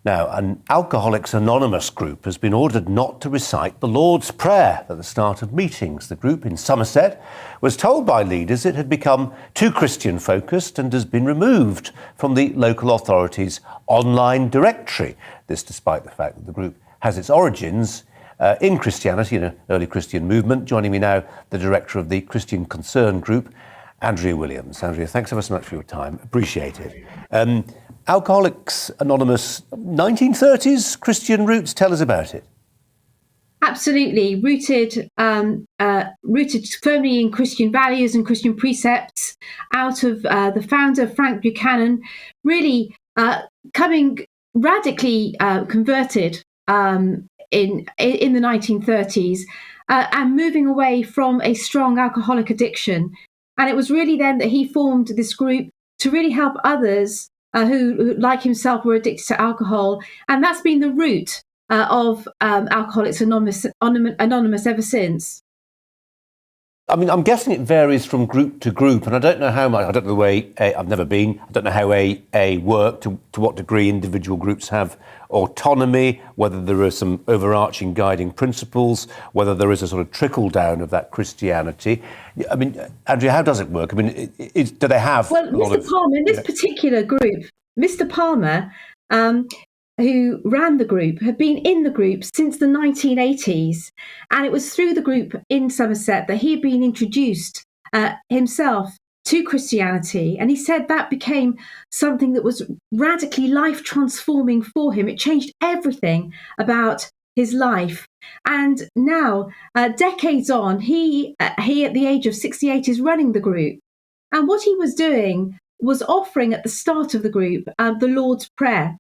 Now, an Alcoholics Anonymous group has been ordered not to recite the Lord's Prayer at the start of meetings. The group in Somerset was told by leaders it had become too Christian-focused and has been removed from the local authorities' online directory. This despite the fact that the group has its origins in Christianity, in an early Christian movement. Joining me now, the director of the Christian Concern Group, Andrea Williams. Andrea, thanks ever so much for your time. Appreciate it. Alcoholics Anonymous, 1930s Christian roots. Tell us about it. Absolutely. Rooted firmly in Christian values and Christian precepts, out of the founder, Frank Buchman, really coming radically converted in the 1930s and moving away from a strong alcoholic addiction. And it was really then that he formed this group to really help others who, like himself, were addicted to alcohol. And that's been the root of Alcoholics Anonymous ever since. I mean, I'm guessing it varies from group to group, and I don't know how much. I don't know the way I've never been. I don't know how A work, to what degree individual groups have autonomy, whether there are some overarching guiding principles, whether there is a sort of trickle down of that Christianity. I mean, Andrea, how does it work? I mean, do they have? Well, Mr. Palmer, in this particular group, Mr. Palmer, who ran the group, had been in the group since the 1980s. And it was through the group in Somerset that he had been introduced himself to Christianity. And he said that became something that was radically life transforming for him. It changed everything about his life. And now, decades on, he at the age of 68 is running the group. And what he was doing was offering at the start of the group the Lord's Prayer.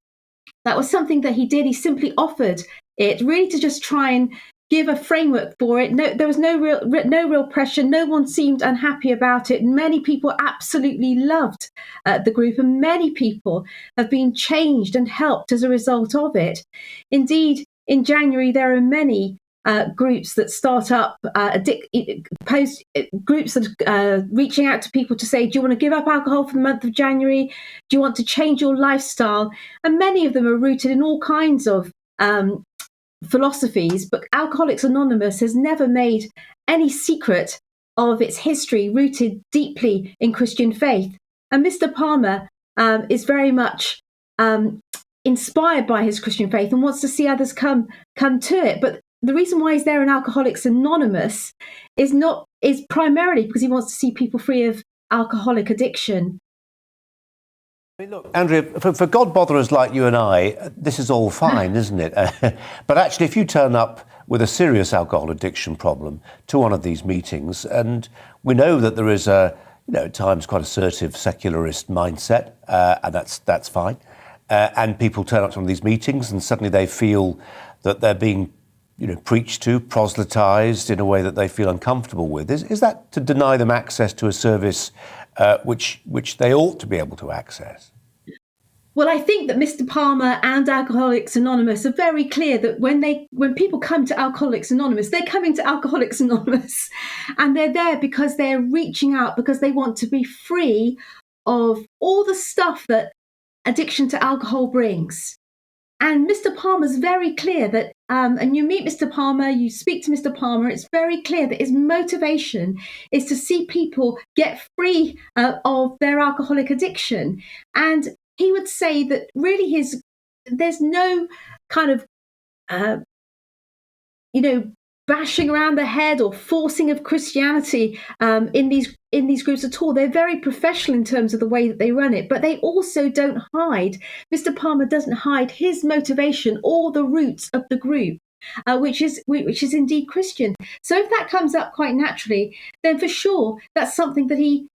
That was something that he did. He simply offered it really to just try and give a framework for it. No, there was no real pressure. No one seemed unhappy about it. Many people absolutely loved the group, and many people have been changed and helped as a result of it. Indeed, in January, there are many groups that start up, groups that are reaching out to people to say, do you want to give up alcohol for the month of January? Do you want to change your lifestyle? And many of them are rooted in all kinds of philosophies, but Alcoholics Anonymous has never made any secret of its history, rooted deeply in Christian faith. And Mr. Palmer is very much inspired by his Christian faith and wants to see others come to it. But the reason why he's there in Alcoholics Anonymous is primarily because he wants to see people free of alcoholic addiction. I mean, look, Andrea, for God botherers like you and I, this is all fine, isn't it? But actually, if you turn up with a serious alcohol addiction problem to one of these meetings, and we know that there is at times quite assertive secularist mindset, and that's fine. And people turn up to one of these meetings, and suddenly they feel that they're being preached to, proselytized in a way that they feel uncomfortable with. Is that to deny them access to a service which they ought to be able to access? Well, I think that Mr. Palmer and Alcoholics Anonymous are very clear that when people come to Alcoholics Anonymous, they're coming to Alcoholics Anonymous, and they're there because they're reaching out because they want to be free of all the stuff that addiction to alcohol brings. And Mr. Palmer's very clear that, and you meet Mr. Palmer, you speak to Mr. Palmer, it's very clear that his motivation is to see people get free of their alcoholic addiction. And he would say that really there's no kind of, bashing around the head or forcing of Christianity in these groups at all. They're very professional in terms of the way that they run it, but they also don't hide. Mr. Palmer doesn't hide his motivation or the roots of the group, which is indeed Christian. So if that comes up quite naturally, then for sure that's something that he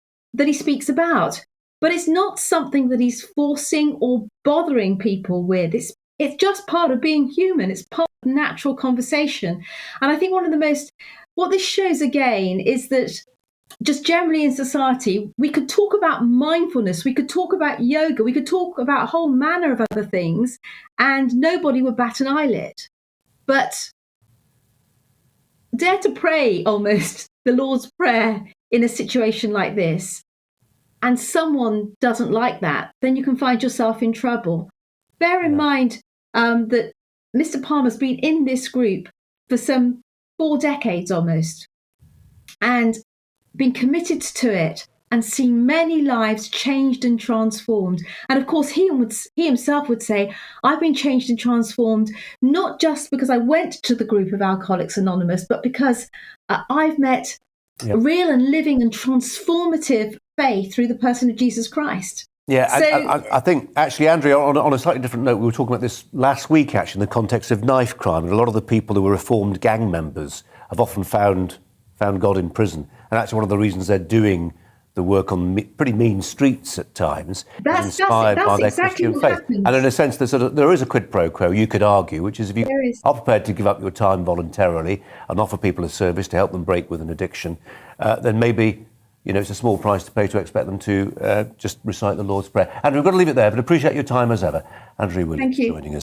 speaks about. But it's not something that he's forcing or bothering people with. It's just part of being human. It's part of natural conversation. And I think what this shows again is that just generally in society, we could talk about mindfulness, we could talk about yoga, we could talk about a whole manner of other things, and nobody would bat an eyelid. But dare to pray almost the Lord's Prayer in a situation like this, and someone doesn't like that, then you can find yourself in trouble. Bear in mind that Mr. Palmer's been in this group for some 4 decades almost, and been committed to it and seen many lives changed and transformed. And of course, he himself would say, I've been changed and transformed, not just because I went to the group of Alcoholics Anonymous, but because I've met real and living and transformative faith through the person of Jesus Christ. Yeah, So, I think, actually, Andrea, on a slightly different note, we were talking about this last week, actually, in the context of knife crime. And a lot of the people who were reformed gang members have often found God in prison. And actually one of the reasons they're doing the work on pretty mean streets at times is inspired by their exactly Christian faith. happens. And in a sense, there is a quid pro quo, you could argue, which is if you are prepared to give up your time voluntarily and offer people a service to help them break with an addiction, then maybe, it's a small price to pay to expect them to just recite the Lord's Prayer. Andrew, we've got to leave it there, but appreciate your time as ever. Andrea Williams joining us.